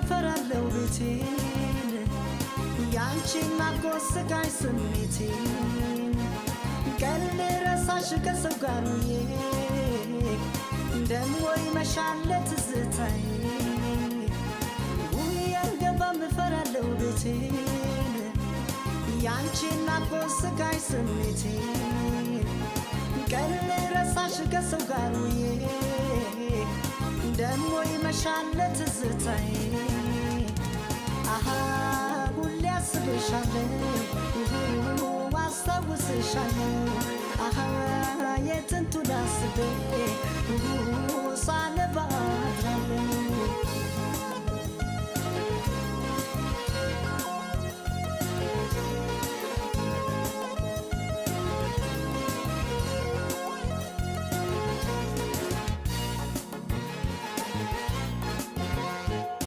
ፈራለው ቤቴን ያንቺን ናፍቆት ስቃይ ስሜቴን ቀልድ ረሳሽ ከሰው ጋር ውዬ ደሞ ይመሻል ትዝታዬ ውዬ አልገባም ፈራለው ቤቴን ያንቺን ናፍቆት ስቃይ ስሜቴን ቀልድ ረሳሽ ከሰው ጋር ውዬ ደሞ ይመሻል ትዝታዬ አሃ ሁሌ አስብሻለሁ አስታውስሻለሁ አሃ የጥንቱን አስቤ ሳነባ